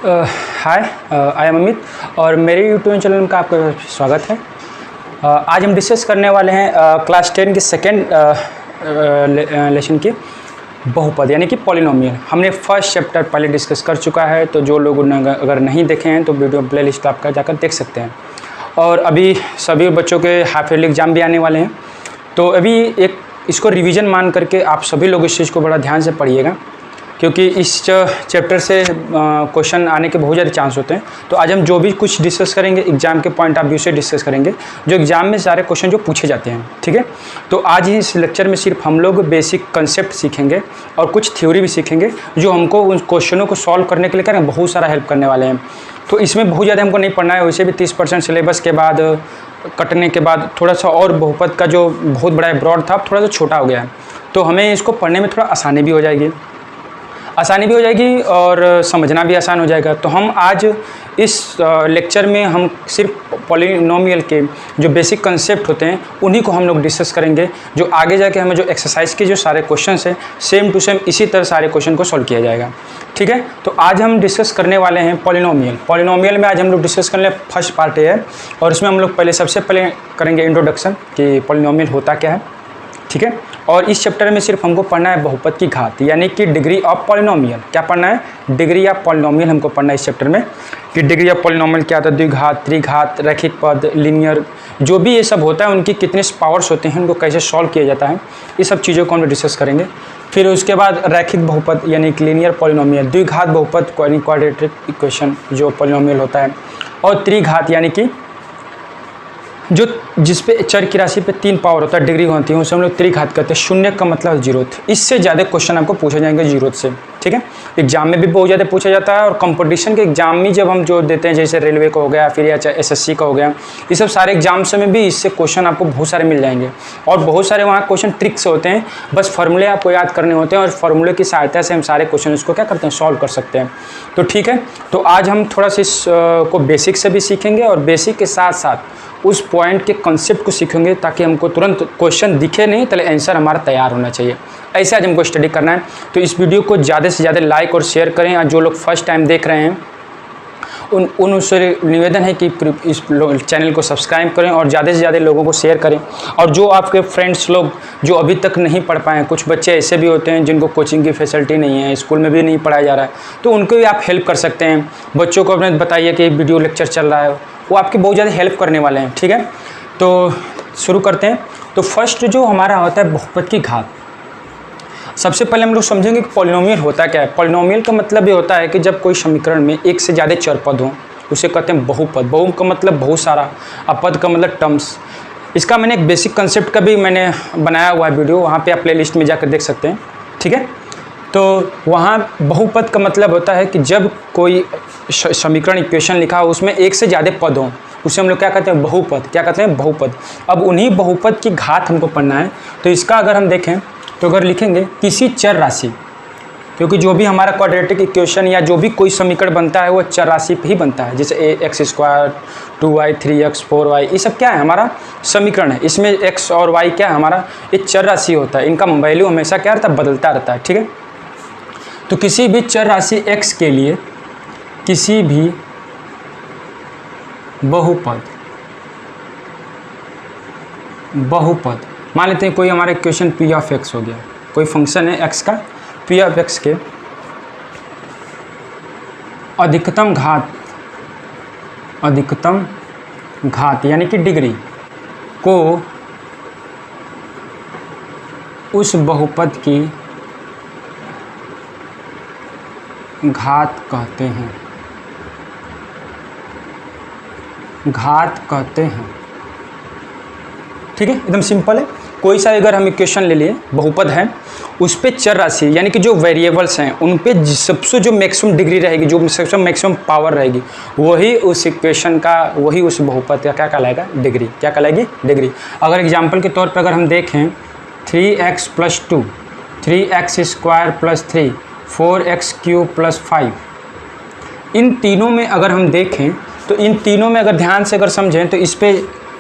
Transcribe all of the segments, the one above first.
Hi, I am Amit और मेरे YouTube channel में आपका स्वागत है। आज हम डिस्कस करने वाले हैं क्लास 10 की सेकेंड लेसन की बहुपद यानी कि पॉलिनोमियल। हमने फर्स्ट चैप्टर पहले डिस्कस कर चुका है, तो जो लोग अगर नहीं देखे हैं तो वीडियो प्लेलिस्ट आपका जाकर देख सकते हैं। और अभी सभी बच्चों के हाफ ईयरली एग्ज़ाम भी आने वाले हैं, तो अभी एक इसको रिवीजन मान करके आप सभी लोग इस चीज़ को बड़ा ध्यान से पढ़िएगा, क्योंकि इस चैप्टर से क्वेश्चन आने के बहुत ज़्यादा चांस होते हैं। तो आज हम जो भी कुछ डिस्कस करेंगे एग्जाम के पॉइंट ऑफ व्यू से डिस्कस करेंगे, जो एग्जाम में सारे क्वेश्चन जो पूछे जाते हैं। ठीक है, तो आज ही इस लेक्चर में सिर्फ हम लोग बेसिक कंसेप्ट सीखेंगे और कुछ थ्योरी भी सीखेंगे, जो हमको उन क्वेश्चनों को सॉल्व करने के लिए करें बहुत सारा हेल्प करने वाले हैं। तो इसमें बहुत ज़्यादा हमको नहीं पढ़ना है, वैसे भी 30% सिलेबस के बाद कटने के बाद थोड़ा सा और बहुपद का जो बहुत बड़ा ब्रॉड था थोड़ा सा छोटा हो गया है, तो हमें इसको पढ़ने में थोड़ा आसानी भी हो जाएगी और समझना भी आसान हो जाएगा। तो हम आज इस लेक्चर में हम सिर्फ पॉलिनोमियल के जो बेसिक कंसेप्ट होते हैं उन्हीं को हम लोग डिस्कस करेंगे, जो आगे जाके हमें जो एक्सरसाइज के जो सारे क्वेश्चंस हैं सेम टू सेम इसी तरह सारे क्वेश्चन को सॉल्व किया जाएगा। ठीक है, तो आज हम डिस्कस करने वाले हैं पॉलिनोमियल में आज हम लोग डिस्कस करने फर्स्ट पार्ट है, और इसमें हम लोग सबसे पहले करेंगे इंट्रोडक्शन कि पॉलिनोमियल होता क्या है। ठीक है, और इस चैप्टर में सिर्फ हमको पढ़ना है बहुपद की घात यानी कि डिग्री ऑफ पॉलिनोमियल। क्या पढ़ना है? डिग्री ऑफ पॉलिनोमियल हमको पढ़ना है इस चैप्टर में, कि डिग्री ऑफ पॉलिनोमियल क्या होता है, द्विघात, त्रिघात, रैखिक पद, लीनियर, जो भी ये सब होता है उनकी कितने पावर्स होते हैं, उनको कैसे सॉल्व किया जाता है, ये सब चीज़ों को हम डिस्कस करेंगे। फिर उसके बाद रैखिक बहुपद यानी कि लीनियर पॉलिनोमियल, द्विघात बहुपद क्वाड्रेटिक इक्वेशन जो पॉलिनोमियल होता है, और त्रिघात यानी कि जो जिस पे चर की राशि पे 3 पावर होता है, डिग्री होती है, उसे हम लोग त्रिघात करते हैं। शून्य का मतलब जीरोथ। इससे ज़्यादा क्वेश्चन आपको पूछे जाएंगे जीरोथ से। ठीक है, एग्जाम में भी बहुत ज़्यादा पूछा जाता है, और कंपटीशन के एग्जाम में जब हम जो देते हैं जैसे रेलवे का हो गया, फिर या एसएससी का हो गया, ये सब सारे एग्जाम्स में भी इससे क्वेश्चन आपको बहुत सारे मिल जाएंगे। और बहुत सारे वहाँ क्वेश्चन ट्रिक्स होते हैं, बस फार्मूले आपको याद करने होते हैं, और फार्मूले की सहायता से हम सारे क्वेश्चन इसको क्या करते हैं, सॉल्व कर सकते हैं। तो ठीक है, तो आज हम थोड़ा सा इसको बेसिक से भी सीखेंगे, और बेसिक के साथ साथ उस पॉइंट के कंसेप्ट को सीखेंगे, ताकि हमको तुरंत क्वेश्चन दिखे नहीं, पहले आंसर हमारा तैयार होना चाहिए। ऐसे आज हमको स्टडी करना है। तो इस वीडियो को ज़्यादा से ज़्यादा लाइक और शेयर करें, और जो लोग फर्स्ट टाइम देख रहे हैं उनसे निवेदन है कि इस चैनल को सब्सक्राइब करें और ज़्यादा से ज़्यादा लोगों को शेयर करें। और जो आपके फ्रेंड्स लोग जो अभी तक नहीं पढ़ पाए, कुछ बच्चे ऐसे भी होते हैं जिनको कोचिंग की फैसिलिटी नहीं है, स्कूल में भी नहीं पढ़ाया जा रहा है, तो उनको भी आप हेल्प कर सकते हैं। बच्चों को अपने बताइए कि वीडियो लेक्चर चल रहा है, वो आपकी बहुत ज़्यादा हेल्प करने वाले हैं। ठीक है, तो शुरू करते हैं। तो फर्स्ट जो हमारा होता है बहुपद की घात। सबसे पहले हम लोग समझेंगे कि पॉलिनोमियल होता क्या है। पॉलिनोमियल का मतलब ये होता है कि जब कोई समीकरण में एक से ज़्यादा चर पद हों, उसे कहते हैं बहुपद। बहु का मतलब बहुत सारा, और पद का मतलब टर्म्स। इसका मैंने एक बेसिक कंसेप्ट का भी मैंने बनाया हुआ है वीडियो, वहाँ पे आप प्लेलिस्ट में जाकर देख सकते हैं। ठीक है, तो वहाँ बहुपद का मतलब होता है कि जब कोई समीकरण इक्वेशन लिखा हो उसमें एक से ज़्यादा पद हों, उसे हम लोग क्या कहते हैं, बहुपद। क्या कहते हैं, बहुपद। अब उन्हीं बहुपद की घात हमको पढ़ना है। तो इसका अगर हम देखें तो अगर लिखेंगे किसी चर राशि, क्योंकि जो भी हमारा क्वाड्रेटिक इक्वेशन या जो भी कोई समीकरण बनता है वो चर राशि पे ही बनता है, जैसे x², 2y, 3x, 4y, ये सब क्या है, हमारा समीकरण है। इसमें x और y क्या है, हमारा एक चर राशि होता है। इनका वैल्यू हमेशा क्या रहता है, बदलता रहता है। ठीक है, तो किसी भी चर राशि x के लिए किसी भी बहुपद मान लेते हैं, कोई हमारा इक्वेशन p ऑफ x हो गया, कोई फंक्शन है x का, p ऑफ x के अधिकतम घात यानी कि डिग्री को उस बहुपद की घात कहते हैं। ठीक है, एकदम सिंपल है। कोई सा अगर हम इक्वेशन ले लिए, बहुपद है, उस पे चर राशि यानी कि जो वेरिएबल्स हैं उन पे सबसे जो मैक्सिमम डिग्री रहेगी, जो सबसे मैक्सिमम पावर रहेगी, वही उस इक्वेशन का, वही उस बहुपद का क्या कहलाएगा, डिग्री। क्या कहलाएगी, डिग्री। अगर एग्जांपल के तौर पर अगर हम देखें 3x + 2, 3x² + 3, 4x³ + 5, इन तीनों में अगर हम देखें तो इन तीनों में अगर ध्यान से अगर समझें तो इस पे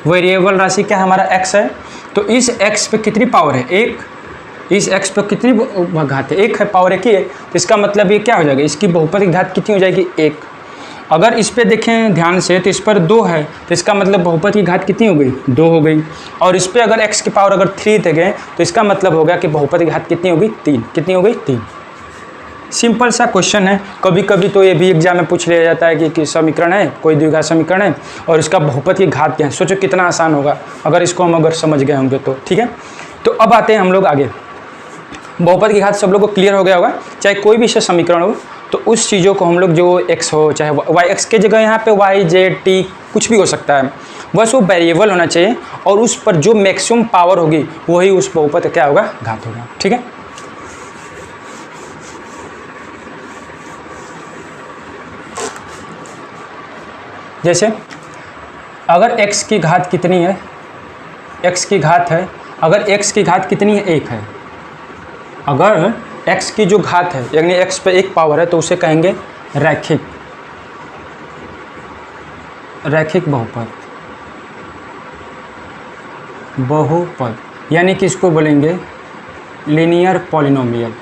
वेरिएबल राशि क्या हमारा x है, तो इस x पे कितनी पावर है, 1। इस x पे कितनी घात है, 1 है, पावर 1 ही है। तो इसका मतलब ये क्या हो जाएगा, इसकी बहुपद की घात कितनी हो जाएगी, 1। अगर इस पे देखें ध्यान से तो इस पर 2 है, तो इसका मतलब बहुपद की घात कितनी हो गई, 2 हो गई। और इस पे अगर x की पावर अगर 3 दे गए तो इसका मतलब हो गया कि बहुपद की घात कितनी हो गई, 3। कितनी हो गई, 3। सिंपल सा क्वेश्चन है। कभी कभी तो ये भी एग्जाम में पूछ लिया जाता है कि समीकरण है, कोई द्विघात समीकरण है और इसका बहुपद की घात क्या है। सोचो कितना आसान होगा अगर इसको हम अगर समझ गए होंगे तो। ठीक है, तो अब आते हैं हम लोग आगे। बहुपद की घात सब लोग को क्लियर हो गया होगा, चाहे कोई भी समीकरण हो तो उस चीज़ों को हम लोग जो x हो, चाहे y, x के जगह यहाँ पे y, z, t कुछ भी हो सकता है, बस वो वेरिएबल होना चाहिए और उस पर जो मैक्सिमम पावर होगी वही उस बहुपद क्या होगा, घात होगा। ठीक है, जैसे अगर x की घात कितनी है, x की घात है, अगर x की घात कितनी है, 1 है। अगर x की जो घात है यानी x पे 1 पावर है तो उसे कहेंगे रैखिक बहुपद यानी कि इसको बोलेंगे linear polynomial.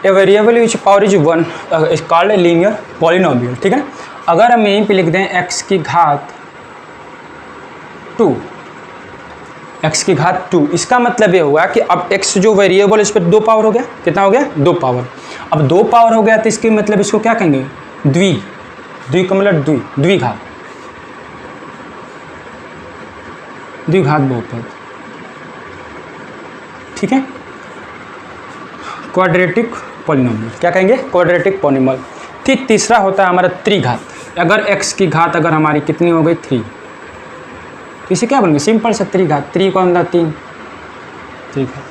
A variable which power is 1 is called a linear polynomial. ठीक है, अगर हम यहीं पे लिख दें x की घात 2, x की घात 2, इसका मतलब ये हुआ कि अब x जो वेरिएबल इस पर 2 पावर हो गया। कितना हो गया, 2 पावर। अब 2 पावर हो गया तो इसके मतलब इसको क्या कहेंगे, द्वि का मतलब द्विघात बहुपद। ठीक है, क्वाड्रेटिक पॉलिनोमियल क्या कहेंगे, क्वाड्रेटिक पॉलिनोमियल। ठीक, तीसरा होता है हमारा त्रिघात। अगर x की घात अगर हमारी कितनी हो गई, 3, तो इसे क्या बोलेंगे, सिंपल सा त्रिघात। 3 को अंदर 3 त्रिघात।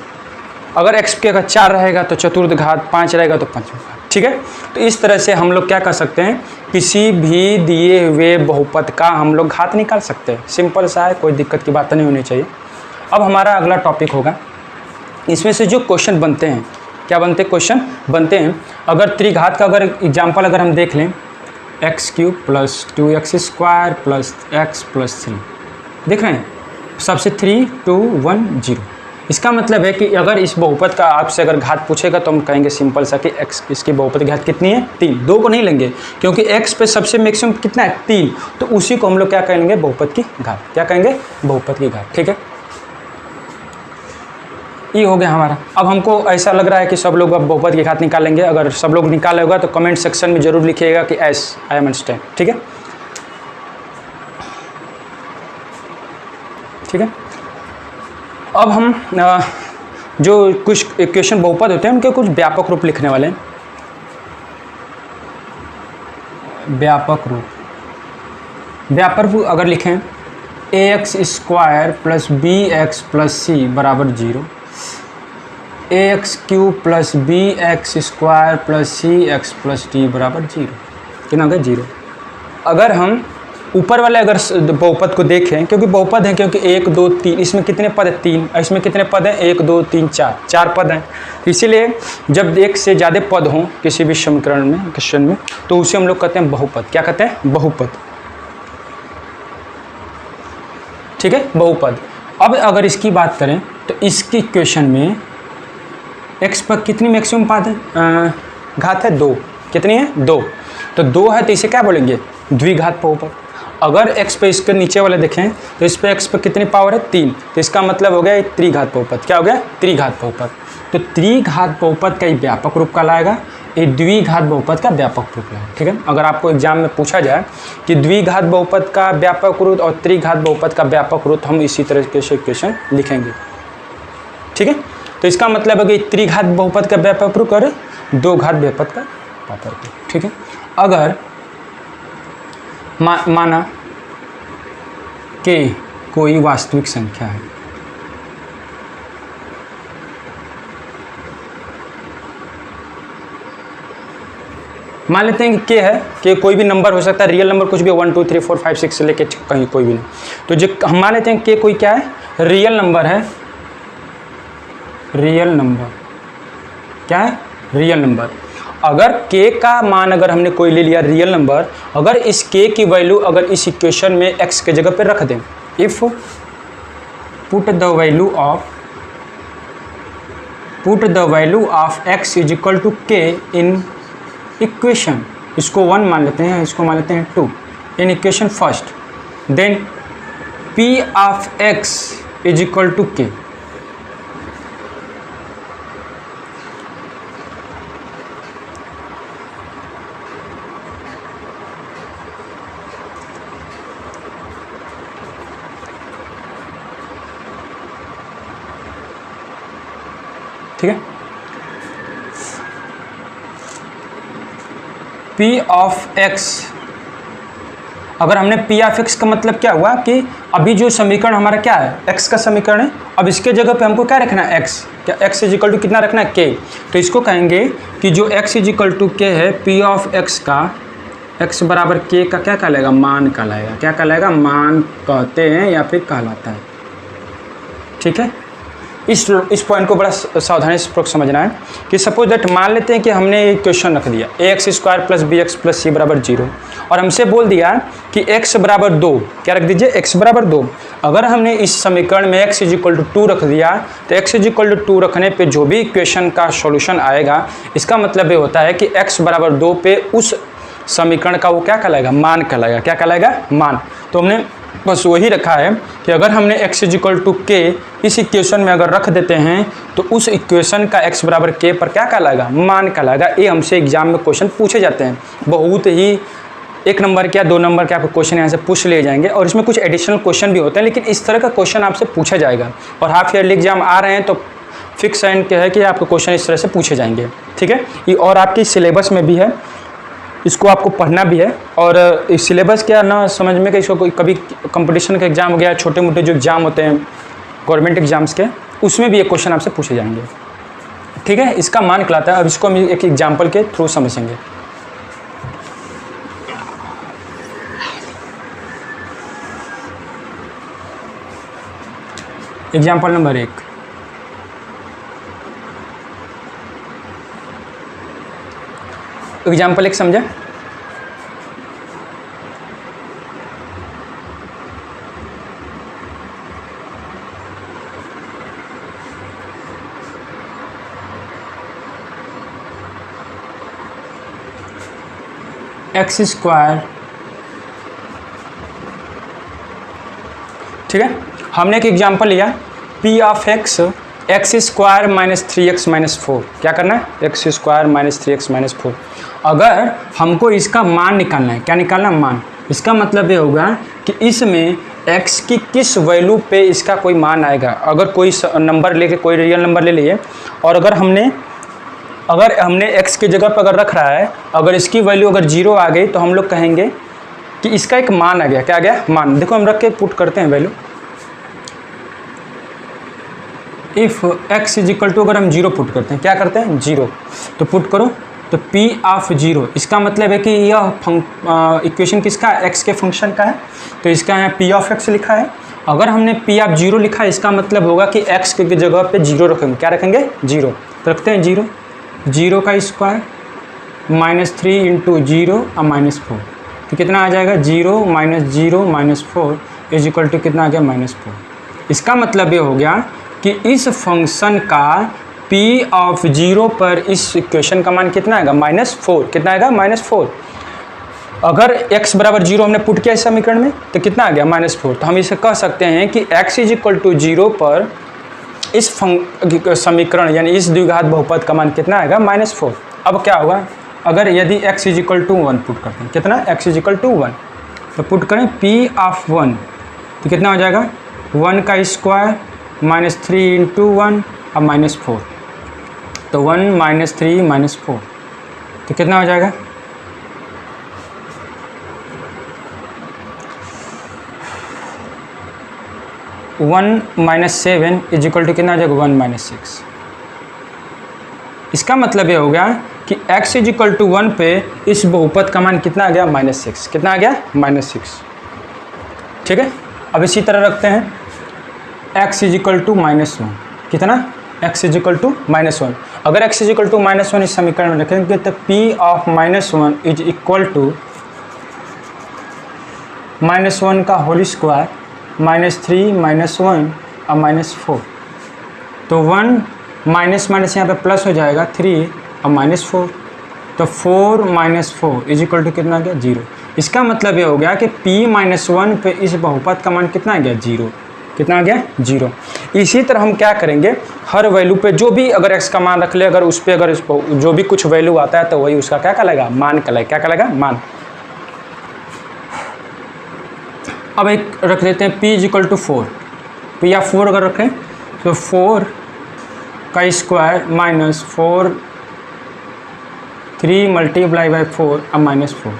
अगर x के अगर 4 रहेगा तो चतुर्थ घात, 5 रहेगा तो पंचम घात। ठीक है, तो इस तरह से हम लोग क्या कर सकते हैं, किसी भी दिए हुए बहुपद का हम लोग घात निकाल सकते हैं। सिंपल सा है, कोई दिक्कत की बात नहीं होनी चाहिए। अब हमारा अगला टॉपिक होगा, इसमें से जो क्वेश्चन बनते हैं, क्या बनते हैं, क्वेश्चन बनते हैं। अगर त्रिघात का अगर एग्जाम्पल अगर हम देख लें, x³ + 2x² + x + 3, देख रहे हैं, सबसे 3 2 1 0। इसका मतलब है कि अगर इस बहुपद का आपसे अगर घात पूछेगा तो हम कहेंगे सिंपल सा कि x, इसकी बहुपद की घात कितनी है, 3। 2 को नहीं लेंगे क्योंकि x पे सबसे मैक्सिमम कितना है, 3, तो उसी को हम लोग क्या कहेंगे, बहुपद की घात। क्या कहेंगे, बहुपद की घात। ठीक है, ये हो गया हमारा। अब हमको ऐसा लग रहा है कि सब लोग अब बहुपद की घात निकालेंगे। अगर सब लोग निकाले होगा तो कमेंट सेक्शन में जरूर लिखिएगा कि आई एम अंडरस्टैंड। ठीक है, ठीक है। अब हम जो कुछ इक्वेशन बहुपद होते हैं उनके कुछ व्यापक रूप लिखने वाले हैं। व्यापक रूप अगर लिखें, ax² + bx + c = 0, ax³ + bx² + cx + d = 0। कितना हो गया, 0। अगर हम ऊपर वाले अगर बहुपद को देखें, क्योंकि बहुपद है, क्योंकि 1 2 3, इसमें कितने पद है, 3, इसमें कितने पद हैं, 1 2 3 4 पद हैं। इसीलिए जब एक से ज़्यादा पद हों किसी भी समीकरण में, क्वेश्चन में, तो उसे हम लोग कहते हैं बहुपद। क्या कहते हैं, बहुपद। ठीक है, बहुपद। अब अगर इसकी बात करें तो इसकी इक्वेशन में x पर कितनी मैक्सिमम पद है, घात है 2। कितनी है, 2। तो 2 है तो इसे क्या बोलेंगे, द्विघात बहुपद। अगर x पे इसके नीचे वाले देखें तो इस पे x पे कितनी पावर है, 3, तो इसका मतलब हो गया त्रिघात बहुपद। क्या हो गया, त्रिघात बहुपद। तो त्रिघात बहुपद का व्यापक रूप कहलाएगा, ये द्विघात बहुपद का व्यापक रूप है। ठीक है, अगर आपको एग्जाम में पूछा जाए कि द्विघात बहुपद का व्यापक रूप और त्रिघात बहुपद का व्यापक रूप, हम इसी तरह से इक्वेशन लिखेंगे। ठीक है, तो इसका मतलब है कि त्रिघात बहुपद का व्यापक रूप और दो घात बहुपद का व्यापक रूप। ठीक है, अगर माना कि कोई वास्तविक संख्या है, मान लेते हैं कि है कि कोई भी नंबर हो सकता है, रियल नंबर कुछ भी 1 2 3 4 5 6 से लेके कहीं कोई भी नहीं। तो जो हम मान लेते हैं कि कोई क्या है, रियल नंबर है। रियल नंबर क्या है, रियल नंबर। अगर k का मान अगर हमने कोई ले लिया रियल नंबर, अगर इस k की वैल्यू अगर इस इक्वेशन में x के जगह पे रख दें, if put the value of put the value of x is equal to k in equation, इसको 1 मान लेते हैं, इसको मान लेते हैं 2 in equation first, then p of x is equal to k। ठीक है, P ऑफ x, अगर हमने P ऑफ x का मतलब क्या हुआ कि अभी जो समीकरण हमारा क्या है, x का समीकरण है, अब इसके जगह पे हमको क्या रखना है, x, क्या x इज इक्वल टू कितना रखना है, k। तो इसको कहेंगे कि जो x is equal to k है, P ऑफ x का x बराबर k का क्या कहलाएगा, मान कहलाएगा। क्या कहलाएगा, मान कहते हैं या फिर कहलाता है। ठीक है, इस पॉइंट को बड़ा सावधानी से समझना है कि सपोज दैट मान लेते हैं कि हमने एक क्वेश्चन रख दिया ax square plus b x plus c बराबर 0 और हमसे बोल दिया कि x बराबर 2, क्या रख दीजिए, x बराबर 2। अगर हमने इस समीकरण में x इज इक्वल टू 2 रख दिया तो x इज इक्वल टू 2 रखने पे जो भी इक्वेशन का सॉल्यूशन आएगा, इसका मतलब ये होता है कि x बराबर 2 पे उस समीकरण का वो क्या कहलाएगा, मान कहलाएगा। क्या कहलाएगा, मान। तो हमने बस वही रखा है कि अगर हमने x इज इक्वल टू के इस इक्वेशन में अगर रख देते हैं तो उस इक्वेशन का x बराबर k पर क्या कहलाएगा, मान कहलाएगा। ये हमसे एग्जाम में क्वेश्चन पूछे जाते हैं, बहुत ही 1 नंबर के या 2 नंबर के आपको क्वेश्चन यहाँ से पूछ लिए जाएंगे और इसमें कुछ एडिशनल क्वेश्चन भी होते हैं, लेकिन इस तरह का क्वेश्चन आपसे पूछा जाएगा। और हाफ ईयरली एग्जाम आ रहे हैं तो फिक्स एंड क्या है कि आपको क्वेश्चन इस तरह से पूछे जाएंगे। ठीक है, ये और आपकी सिलेबस में भी है, इसको आपको पढ़ना भी है। और इस सिलेबस क्या ना समझ में कि इसको कोई कभी कंपटीशन का एग्ज़ाम हो गया, छोटे मोटे जो एग्ज़ाम होते हैं गवर्नमेंट एग्जाम्स के, उसमें भी ये क्वेश्चन आपसे पूछे जाएंगे। ठीक है, इसका मान कहलाता है। अब इसको हम एक एग्जाम्पल के थ्रू समझेंगे। एग्जाम्पल नंबर 1, एग्जाम्पल 1 समझे। एक्स स्क्वायर, ठीक है, हमने एक एग्जाम्पल लिया P of x x square minus 3x minus 4। क्या करना है, x square minus 3x minus 4। अगर हमको इसका मान निकालना है, क्या निकालना, मान। इसका मतलब ये होगा कि इसमें x की किस वैल्यू पे इसका कोई मान आएगा। अगर कोई नंबर लेके, कोई रियल नंबर ले लिए और अगर हमने x की जगह पर अगर रख रहा है, अगर इसकी वैल्यू अगर 0 आ गई तो हम लोग कहेंगे कि इसका एक मान आ गया। क्या आ गया, मान। देखो हम रख के पुट करते हैं value. If x is equal to, अगर हम 0 पुट करते हैं, क्या करते हैं, 0, तो पुट करो तो P ऑफ 0, इसका मतलब है कि यह इक्वेशन किसका, x के फंक्शन का है, तो इसका यहाँ P ऑफ x लिखा है। अगर हमने P ऑफ 0 लिखा है, इसका मतलब होगा कि x की जगह पे 0 रखेंगे। क्या रखेंगे, 0, तो रखते हैं 0, 0 का स्क्वायर माइनस 3 इंटू 0 और माइनस 4, तो कितना आ जाएगा, 0 minus 0 minus 4 is equal to कितना आ गया, माइनस 4। इसका मतलब ये हो गया कि इस फंक्शन का P ऑफ 0 पर इस इक्वेशन का मान कितना आएगा, माइनस 4। कितना आएगा, माइनस 4। अगर x बराबर 0 हमने पुट किया इस समीकरण में तो कितना आ गया, माइनस 4। तो हम इसे कह सकते हैं कि x इज इक्वल टू 0 पर इस समीकरण यानी इस द्विघात बहुपद का मान कितना आएगा, माइनस 4। अब क्या होगा, अगर यदि x is equal to 1 put करते हैं, कितना, x इज इक्वल टू 1, तो पुट करें P ऑफ 1, तो कितना हो जाएगा, 1 का स्क्वायर माइनस 3 इंटू 1 और माइनस 4, तो 1 माइनस 3 माइनस 4, तो कितना हो जाएगा, 1 माइनस 7 इज इक्वल टू कितना आ जाएगा, 1 माइनस 6। इसका मतलब ये हो गया कि x इज इक्वल टू 1 पे इस बहुपद का मान कितना आ गया, माइनस 6। कितना आ गया, माइनस 6। ठीक है, अब इसी तरह रखते हैं x is equal to minus 1, कितना, x is equal to minus 1। अगर x is equal to minus 1 इस समीकरण में रखेंगे तो P of minus 1 is equal to minus 1 का होल स्क्वायर माइनस 3 माइनस 1 और माइनस 4, तो 1 माइनस माइनस यहाँ पे प्लस हो जाएगा 3 और -4, तो 4 - 4 इज इक्वल टू कितना आ गया 0। इसका मतलब ये हो गया कि p-1 पे इस बहुपद का मान कितना आ गया 0। कितना आ गया 0। इसी तरह हम क्या करेंगे, हर वैल्यू पे जो भी अगर x का मान रख ले, अगर उस पर अगर जो भी कुछ वैल्यू आता है तो वही उसका क्या कहलाएगा, मान कहलाएगा। क्या कहलाएगा, मान। अब एक रख देते हैं p इक्वल टू 4, p या 4 अगर रखें तो 4 का स्क्वायर -4 3 मल्टीप्लाई बाई 4 अब -4,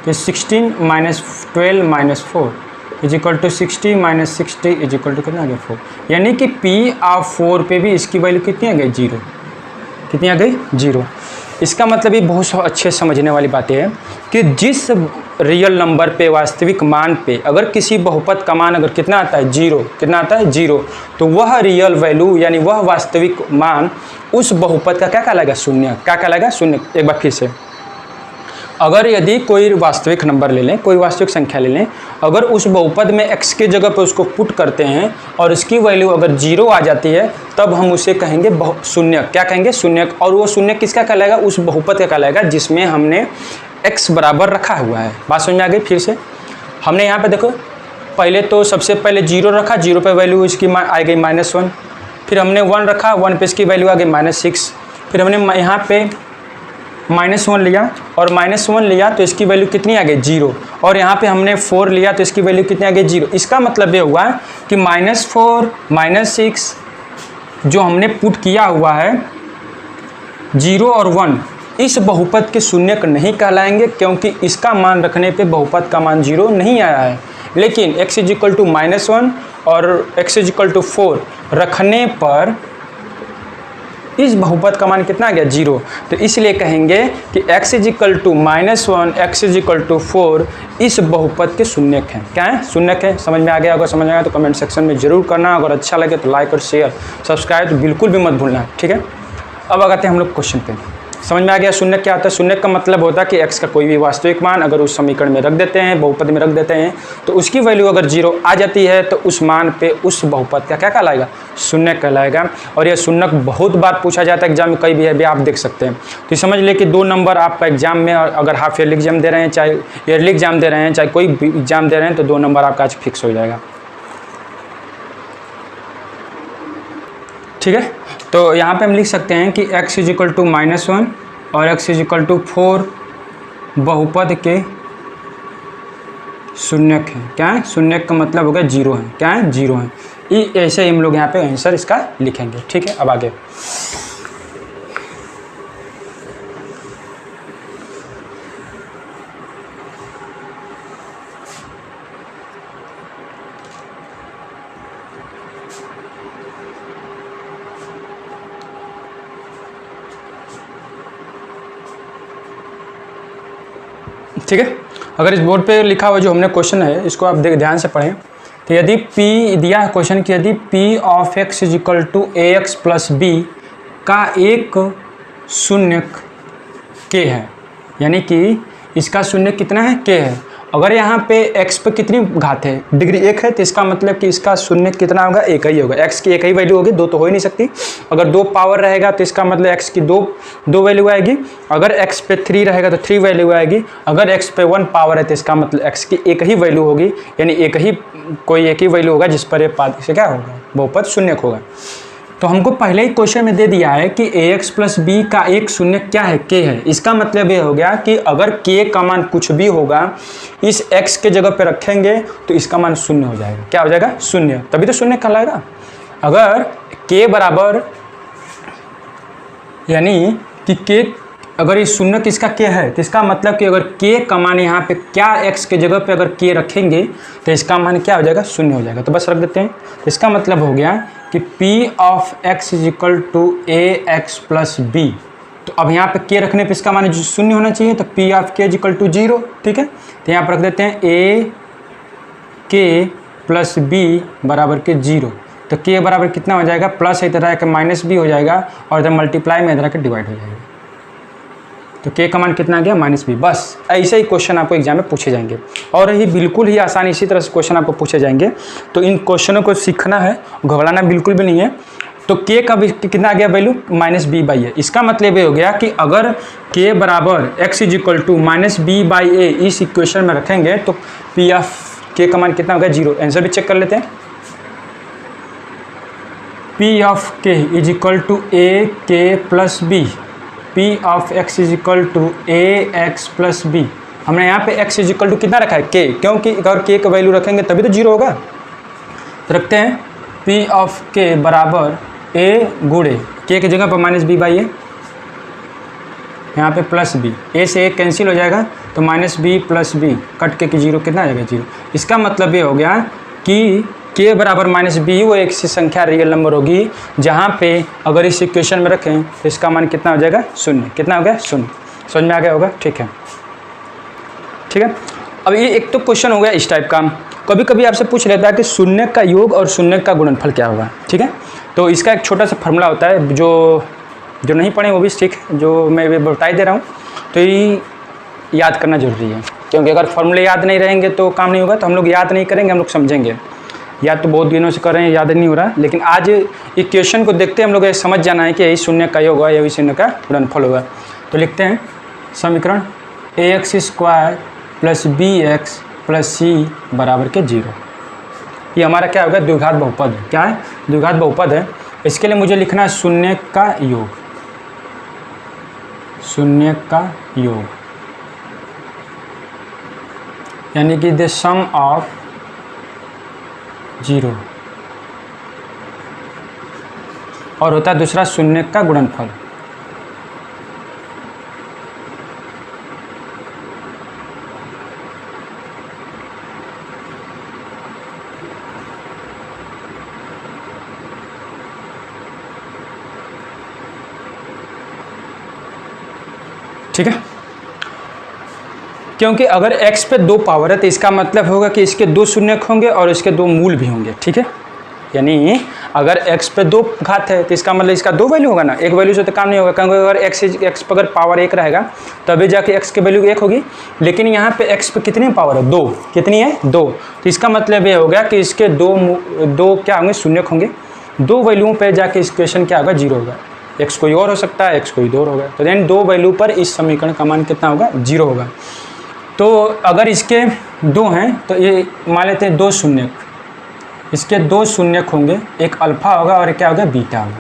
तो 16 - 12 - 4 is equal to 60 - 60 is equal to कितना आ गया 4। यानी कि p/4 पे भी इसकी वैल्यू कितनी आ गई 0। कितनी आ गई 0। इसका मतलब ये बहुत अच्छे समझने वाली बातें हैं कि जिस रियल नंबर पे, वास्तविक मान पे अगर किसी बहुपद का मान अगर कितना आता है 0, कितना आता है 0, तो वह रियल वैल्यू यानी वह वास्तविक मान उस बहुपद का क्या कहलाएगा, शून्य। क्या कहलाएगा, शून्य। एक बार फिर से, अगर यदि कोई वास्तविक नंबर ले लें, कोई वास्तविक संख्या ले लें, अगर उस बहुपद में x के जगह पर उसको पुट करते हैं और इसकी वैल्यू अगर 0 आ जाती है, तब हम उसे कहेंगे शून्य। क्या कहेंगे, शून्य। और वो शून्य किसका कहलाएगा, उस बहुपद का कहलाएगा जिसमें हमने x बराबर रखा हुआ है। बात समझ में आ गई। फिर से हमने यहाँ पे देखो, पहले तो सबसे पहले 0 रखा, 0 पे वैल्यू इसकी आ गई -1, फिर हमने 1 रखा, 1 पे इसकी वैल्यू आ गई -6, फिर हमने यहाँ पे -1 लिया और -1 लिया तो इसकी वैल्यू कितनी आ गई 0, और यहाँ पे हमने 4 लिया तो इसकी वैल्यू कितनी आ गई 0। इसका मतलब ये हुआ कि -4 -6 जो हमने पुट किया हुआ है 0 और 1 इस बहुपद के शून्यक नहीं कहलाएंगे, क्योंकि इसका मान रखने पे बहुपद का मान 0 नहीं आया है। लेकिन x इज इक्वल टू -1 और x इज इक्वल टू 4 रखने पर इस बहुपद का मान कितना आ गया 0। तो इसलिए कहेंगे कि x is equal to -1, x is equal to 4 इस बहुपद के शून्यक हैं। क्या है, शून्यक है। समझ में आ गया? अगर समझ में आया तो कमेंट सेक्शन में जरूर करना। अगर अच्छा लगे तो लाइक और शेयर, सब्सक्राइब तो बिल्कुल भी मत भूलना, ठीक है। अब आते हैं हम लोग क्वेश्चन पे। समझ में आ गया शून्यक क्या होता है? शून्यक का मतलब होता है कि x का कोई भी वास्तविक मान अगर उस समीकरण में रख देते हैं, बहुपद में रख देते हैं, तो उसकी वैल्यू अगर 0 आ जाती है तो उस मान पे उस बहुपद का क्या कहलाएगा, शून्यक कहलाएगा। और यह शून्यक बहुत बार पूछा जाता है एग्जाम में, कई भी आप देख सकते हैं। तो समझ ले कि 2 नंबर आपका एग्जाम में, अगर हाफ ईयरली एग्जाम दे रहे हैं, चाहे ईयरली एग्जाम दे रहे हैं, चाहे कोई भी एग्जाम दे रहे हैं, तो 2 नंबर आपका आज फिक्स हो जाएगा, ठीक है। तो यहाँ पे हम लिख सकते हैं कि x इज इक्वल टू -1 और x इज इक्वल टू 4 बहुपद के शून्यक है। क्या है? शून्यक का मतलब हो गया 0 है। क्या है? 0 है। ये ऐसे ही हम लोग यहाँ पे आंसर इसका लिखेंगे, ठीक है। अब आगे ठीक है। अगर इस बोर्ड पे लिखा हुआ जो हमने क्वेश्चन है इसको आप ध्यान से पढ़ें। तो यदि p दिया है क्वेश्चन कि यदि p of x is equal to ax plus b का एक शून्यक k है, यानी कि इसका शून्यक कितना है, k है। अगर यहाँ पे x पे कितनी घात है, डिग्री 1 है, तो इसका मतलब कि इसका शून्य कितना होगा, 1 ही होगा। x की 1 ही वैल्यू होगी, 2 तो हो ही नहीं सकती। अगर 2 पावर रहेगा तो इसका मतलब x की 2 वैल्यू आएगी। अगर x पे 3 रहेगा तो 3 वैल्यू आएगी। अगर x पे 1 पावर है तो इसका मतलब x की 1 ही वैल्यू होगी, यानी एक ही वैल्यू होगा जिस पर से क्या होगा, बहुपद शून्यक होगा। तो हमको पहले ही क्वेश्चन में दे दिया है कि ax प्लस b का एक शून्य क्या है, k है। इसका मतलब ये हो गया कि अगर k का मान कुछ भी होगा, इस x के जगह पे रखेंगे तो इसका मान शून्य हो जाएगा। क्या हो जाएगा? शून्य। तभी तो शून्य कहलाएगा। अगर k बराबर, यानी कि k अगर ये शून्य किसका k है, तो इसका मतलब कि अगर k का मान यहाँ पे क्या x के जगह पे अगर k रखेंगे तो इसका मान क्या हो जाएगा, शून्य हो जाएगा। तो बस रख देते हैं। तो इसका मतलब हो गया कि p of x is equal to ax plus b। तो अब यहाँ पे k रखने पे इसका मान शून्य होना चाहिए, तो p of k is equal to 0, ठीक है। तो यहाँ पर रख देते हैं a k प्लस b बराबर के 0। तो k बराबर कितना हो जाएगा, प्लस इधर आकर माइनस b हो जाएगा और इधर मल्टीप्लाई में इधर आकर डिवाइड हो जाएगा। तो k का मान कितना आ गया, -b। बस ऐसे ही क्वेश्चन आपको एग्जाम में पूछे जाएंगे और ये बिल्कुल ही आसान इसी तरह से क्वेश्चन आपको पूछे जाएंगे। तो इन क्वेश्चनों को सीखना है, घबराना बिल्कुल भी नहीं है। तो k का कितना आ गया वैल्यू माइनस बी बाई ए। इसका मतलब ये हो गया कि अगर k बराबर x is equal to minus b by a इस इक्वेशन में रखेंगे तो p ऑफ k का मान कितना होगा 0। आंसर भी चेक कर लेते हैं। p of k is equal to a k plus b, p of x is equal to a x plus b. हमने यहाँ पे x इज इक्वल टू कितना रखा है k, क्योंकि अगर k का वैल्यू रखेंगे तभी तो 0 होगा। तो रखते हैं p ऑफ k बराबर a गुणे k की जगह पर माइनस बी बाई ए, यहाँ पे प्लस बी, a से a कैंसिल हो जाएगा तो minus b plus b cut के 0 कितना आ जाएगा 0। इसका मतलब ये हो गया कि k बराबर माइनस बी वो एक सी संख्या रियल नंबर होगी जहाँ पे अगर इस इक्वेशन में रखें तो इसका मान कितना हो जाएगा 0। कितना हो गया 0। समझ में आ गया होगा, ठीक है। ठीक है, अब ये एक तो क्वेश्चन हो गया इस टाइप का। कभी कभी आपसे पूछ लेता है कि शून्य का योग और शून्य का गुणनफल क्या होगा। ठीक है, तो इसका एक छोटा सा फार्मूला होता है, जो नहीं पढ़े वो भी ठीक, जो मैं बता ही दे रहा हूँ। तो ये याद करना जरूरी है, क्योंकि अगर फार्मूले याद नहीं रहेंगे तो काम नहीं होगा। तो हम लोग याद नहीं करेंगे, हम लोग समझेंगे। याद तो बहुत दिनों से कर रहे हैं, याद नहीं हो रहा, लेकिन आज इक्वेशन को देखते हम लोग ये समझ जाना है कि यही शून्य का योग होगा, यही शून्य का गुणनफल होगा। तो लिखते हैं समीकरण ax square plus b x plus c बराबर के 0। ये हमारा क्या होगा द्विघात बहुपद है। क्या है? द्विघात बहुपद है। इसके लिए मुझे लिखना है शून्य का योग, शून्य का योग यानी कि द सम ऑफ 0, और होता है दूसरा शून्य का गुणनफल। ठीक है, क्योंकि अगर x पे 2 पावर है तो इसका मतलब होगा कि इसके 2 शून्य होंगे और इसके 2 मूल भी होंगे। ठीक है, यानी अगर x पे 2 घात है तो इसका मतलब इसका 2 वैल्यू होगा ना, एक वैल्यू से तो काम नहीं होगा। क्योंकि अगर x पर अगर पावर 1 रहेगा तभी जाके x की वैल्यू 1 होगी, लेकिन यहाँ पे x पे कितनी पावर है 2, कितनी है 2। तो इसका मतलब ये होगा कि इसके 2 क्या होंगे शून्य होंगे। 2 वैल्यूओं पर जाके इस क्वेश्चन क्या होगा 0 होगा। x कोई और हो सकता है, x कोई और होगा। तो देन 2 वैल्यू पर इस समीकरण का मान कितना होगा 0 होगा। तो अगर इसके 2 हैं तो ये मान लेते हैं 2 शून्य, इसके 2 शून्य होंगे, एक अल्फा होगा और एक क्या होगा बीटा होगा।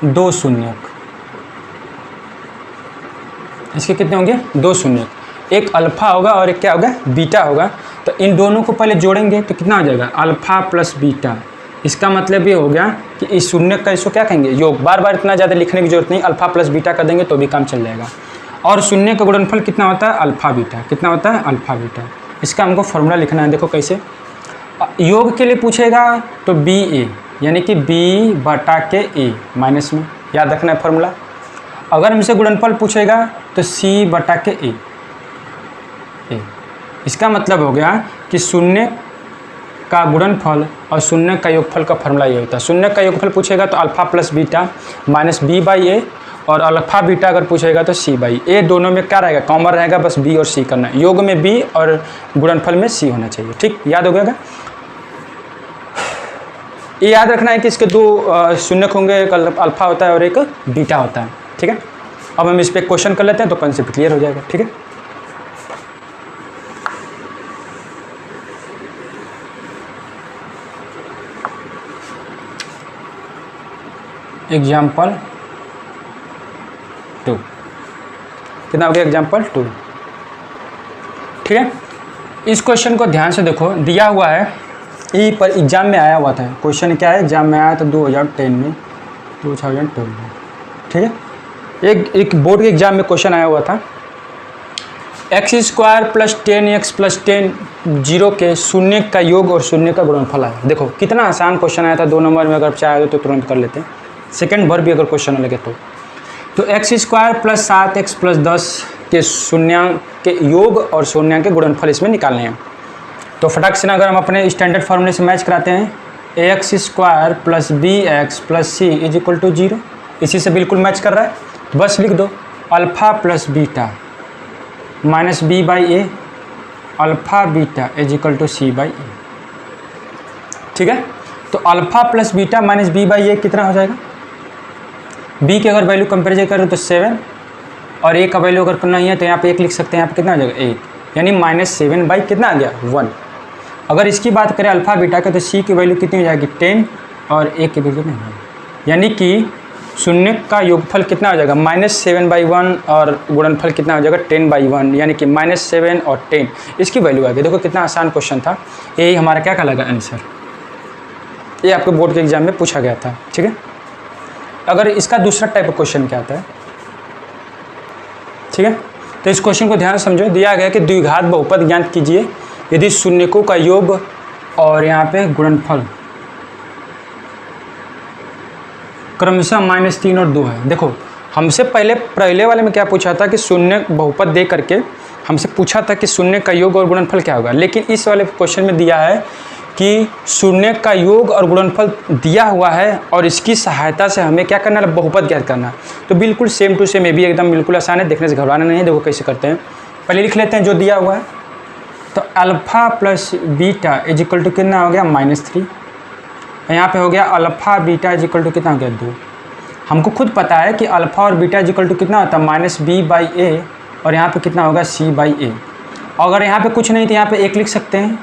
2 शून्य, इसके कितने होंगे 2 शून्य, एक अल्फा होगा और एक क्या होगा बीटा होगा। तो इन दोनों को पहले जोड़ेंगे तो कितना हो जाएगा अल्फा प्लस बीटा। इसका मतलब ये हो गया कि इस शून्य का इसको क्या कहेंगे योग। बार बार इतना ज़्यादा लिखने की जरूरत नहीं, अल्फा प्लस बीटा कर देंगे तो भी काम चल जाएगा। और शून्य का गुणनफल कितना होता है अल्फा बीटा। कितना होता है अल्फा बीटा। इसका हमको फॉर्मूला लिखना है। देखो कैसे, योग के लिए पूछेगा तो बी ए यानी कि बी बटा के ए माइनस में, याद रखना है फॉर्मूला। अगर हमसे गुणनफल पूछेगा तो सी बटा के ए। इसका मतलब हो गया कि शून्य का गुणनफल और शून्य का योगफल का फॉर्मूला ये होता है। शून्य का योगफल पूछेगा तो alpha plus beta minus b by a, और अल्फा बीटा अगर पूछेगा तो सी बाई ए। दोनों में क्या रहेगा कॉमन रहेगा, बस बी और सी करना है। योग में बी और गुणनफल में सी होना चाहिए। ठीक, याद हो गया। ये याद रखना है कि इसके 2 शून्य होंगे, एक अल्फा होता है और एक बीटा होता है। ठीक है, अब हम इस पर क्वेश्चन कर लेते हैं तो कॉन्सेप्ट क्लियर हो जाएगा। ठीक है, एग्जाम्पल 2 कितना हो गया एग्जाम्पल 2। ठीक है, इस क्वेश्चन को ध्यान से देखो, दिया हुआ है ई पर एग्जाम में आया हुआ था। क्वेश्चन क्या है एग्जाम में आया था 2010 में, 2012 में। ठीक है, एक बोर्ड के एग्जाम में क्वेश्चन आया हुआ था x square plus 10x plus 10 0 के शून्य का योग और शून्य का गुणनफल आया। देखो कितना आसान क्वेश्चन आया था। 2 नंबर में अगर चाहे तो तुरंत कर लेते हैं, सेकंड भर भी अगर क्वेश्चन लगे तो x square plus 7x plus 10 के शून्यांक के योग और शून्यांक के गुणनफल इसमें निकालने हैं। तो फटाक से अगर हम अपने स्टैंडर्ड फार्मूले से मैच कराते हैं, ax square plus b x plus c is equal to 0, इसी से बिल्कुल मैच कर रहा है। बस लिख दो alpha plus beta minus b by a, alpha beta is equal to c by a. ठीक है, तो alpha plus beta minus b by a कितना हो जाएगा? बी की अगर वैल्यू कंपेरिजन करें तो 7 और ए का वैल्यू अगर करना ही है तो यहाँ पे 1 लिख सकते हैं, यहाँ पे कितना आ जाएगा 8, यानी -7 बाई कितना आ गया 1। अगर इसकी बात करें अल्फ़ा बीटा का तो सी की वैल्यू कितनी हो जाएगी 10 और ए की वैल्यू नहीं, यानी कि शून्य का योगफल कितना हो जाएगा -7/1 और गुणनफल कितना हो जाएगा 10/1, यानी कि -7 और 10 इसकी वैल्यू आ गई। देखो कितना आसान क्वेश्चन था, यही हमारा क्या कहलाएगा आंसर। ये आपके बोर्ड के एग्जाम में पूछा गया था, ठीक है। अगर इसका दूसरा टाइप ऑफ क्वेश्चन क्या आता है, ठीक है, तो इस क्वेश्चन को ध्यान से समझो। दिया गया कि द्विघात बहुपद ज्ञात कीजिए यदि शून्यकों का योग और यहाँ पे गुणनफल क्रमशः -3 और 2 है। देखो हमसे पहले वाले में क्या पूछा था कि शून्य बहुपद दे करके हमसे पूछा था कि शून्य का योग और गुणनफल क्या होगा, लेकिन इस वाले क्वेश्चन में दिया है कि शून्य का योग और गुणनफल दिया हुआ है और इसकी सहायता से हमें क्या करना है, बहुपद ज्ञात करना है। तो बिल्कुल सेम टू सेम, ये भी एकदम बिल्कुल आसान है, देखने से घबराना नहीं है। देखो कैसे करते हैं, पहले लिख लेते हैं जो दिया हुआ है। तो alpha plus beta is equal to कितना हो गया -3, यहाँ पे हो गया alpha beta is equal to कितना हो गया 2। हमको खुद पता है कि अल्फ़ा और बीटा इज इक्वल टू कितना होता है -b/a और यहाँ पे कितना होगा c/a। और अगर यहाँ पे कुछ नहीं तो यहाँ पे 1 लिख सकते हैं,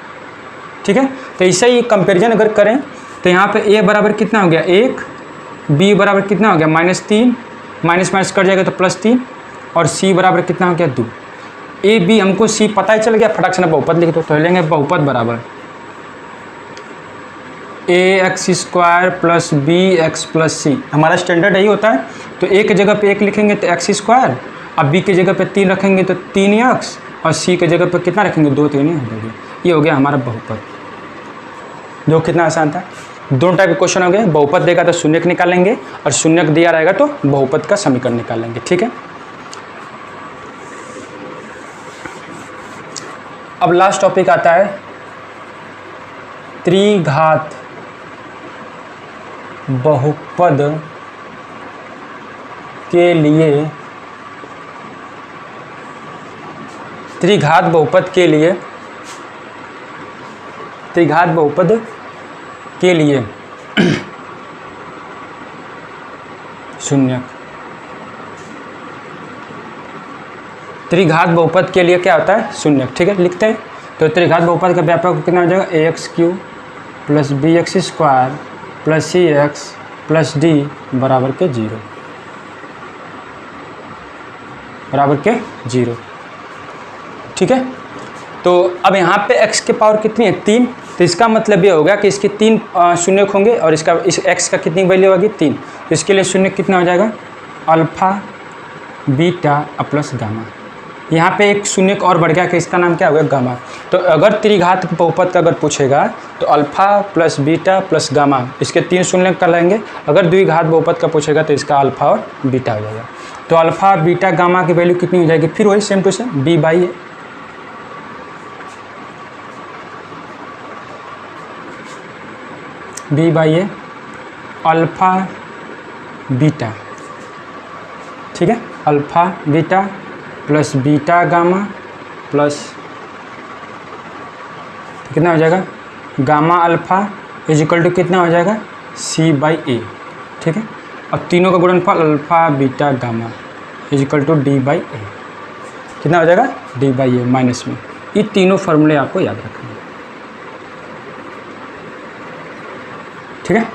ठीक है। तो ऐसे ही कंपैरिजन अगर करें तो यहाँ पे a बराबर कितना हो गया 1, b बराबर कितना हो गया -3, माइनस माइनस कट जाएगा तो +3 और c बराबर कितना हो गया 2। a b हमको c पता ही चल गया, फटाक से ना बहुपद लिख दो। तो लेंगे बहुपद बराबर ax² + bx + c, हमारा स्टैंडर्ड यही होता है। तो a की जगह पे 1 लिखेंगे तो x², अब b की जगह पे 3 रखेंगे तो 3x और c की जगह पे कितना रखेंगे 2 3 हो जाएगा। ये हो गया हमारा बहुपद, जो कितना आसान था। दोनों टाइप के क्वेश्चन हो गए, बहुपद देगा तो शून्यक निकालेंगे और शून्यक दिया रहेगा तो बहुपद का समीकरण निकालेंगे, ठीक है। अब लास्ट टॉपिक आता है त्रिघात बहुपद के लिए, त्रिघात बहुपद के लिए, त्रिघात बहुपद के लिए शून्यक। त्रिघात बहुपद के लिए क्या होता है शून्यक, ठीक है, लिखते हैं। तो त्रिघात बहुपद का व्यापक कितना हो जाएगा ax³ + bx² + cx + d बराबर के 0, बराबर के 0, ठीक है। तो अब यहाँ पे x के पावर कितनी है 3, तो इसका मतलब ये होगा कि इसके 3 शून्यक होंगे और इस x का कितनी वैल्यू होगी 3। तो इसके लिए शून्य कितना हो जाएगा अल्फ़ा बीटा प्लस गामा। यहाँ पे एक शून्यक और बढ़ गया कि इसका नाम क्या होगा गामा। तो अगर त्रिघात बहुपद का अगर पूछेगा तो alpha plus beta plus gamma, इसके 3 शून्यक कर लेंगे। अगर द्विघात बहुपद का पूछेगा तो इसका अल्फ़ा और बीटा हो जाएगा। तो अल्फ़ा बीटा गामा की वैल्यू कितनी हो जाएगी, फिर वही same to same b/a, b/a alpha beta, ठीक है, alpha beta plus beta gamma plus कितना हो जाएगा gamma alpha is equal to कितना हो जाएगा c/a, ठीक है। और तीनों का गुणनफल alpha beta gamma is equal to d/a, कितना हो जाएगा d/a माइनस में। ये तीनों फार्मूले आपको याद रखना है, ठीक है।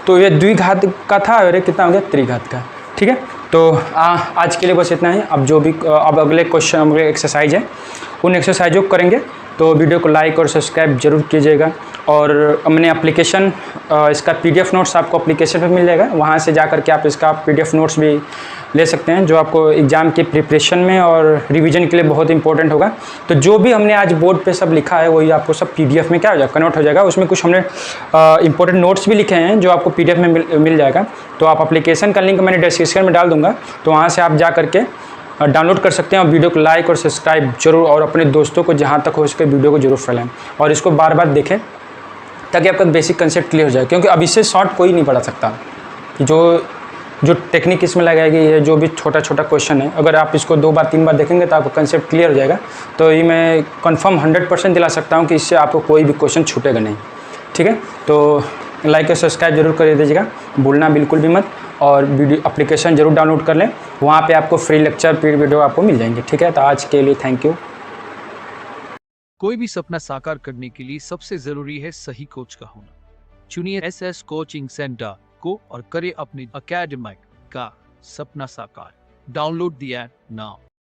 तो ये द्विघात का था और ये कितना हो गया त्रिघात का, ठीक है। तो आज के लिए बस इतना ही। अब जो भी अब अगले क्वेश्चन अगले एक्सरसाइज है उन एक्सरसाइजों को करेंगे, तो वीडियो को लाइक और सब्सक्राइब जरूर कीजिएगा। और हमने एप्लीकेशन इसका PDF नोट्स आपको एप्लीकेशन पे मिल जाएगा, वहाँ से जा कर के आप इसका PDF नोट्स भी ले सकते हैं, जो आपको एग्ज़ाम की प्रिपरेशन में और रिवीजन के लिए बहुत इंपॉर्टेंट होगा। तो जो भी हमने आज बोर्ड पे सब लिखा है वही आपको सब PDF में क्या हो जाएगा कन्वर्ट हो जाएगा। उसमें कुछ हमने इंपॉर्टेंट नोट्स भी लिखे हैं जो आपको PDF में मिल जाएगा। तो आप एप्लीकेशन का लिंक मैंने डिस्क्रिप्शन में डाल दूँगा, तो वहाँ से आप जा करके डाउनलोड कर सकते हैं। और वीडियो को लाइक और सब्सक्राइब जरूर, और अपने दोस्तों को जहाँ तक हो सके वीडियो को जरूर फैलाएं और इसको बार बार देखें ताकि आपका बेसिक कंसेप्ट क्लियर हो जाए। क्योंकि अब इससे शॉर्ट कोई नहीं पढ़ा सकता, कि जो टेक्निक इसमें लगाएगी है, जो भी छोटा छोटा क्वेश्चन है, अगर आप इसको 2 बार 3 बार देखेंगे तो आपको कंसेप्ट क्लियर हो जाएगा। तो ये मैं कंफर्म 100% दिला सकता हूँ कि इससे आपको कोई भी क्वेश्चन छूटेगा नहीं, ठीक है। तो लाइक और सब्सक्राइब जरूर कर दीजिएगा, भूलना बिल्कुल भी मत। और वीडियो एप्लीकेशन जरूर डाउनलोड कर लें, वहाँ पे आपको फ्री लेक्चर फ्री वीडियो आपको मिल जाएंगे। ठीक है, तो आज के लिए थैंक यू। कोई भी सपना साकार करने के लिए सबसे जरूरी है सही कोच का होना। चुनिए SS कोचिंग सेंटर को और करें अपने एकेडमिक का सपना साकार। Download the app now.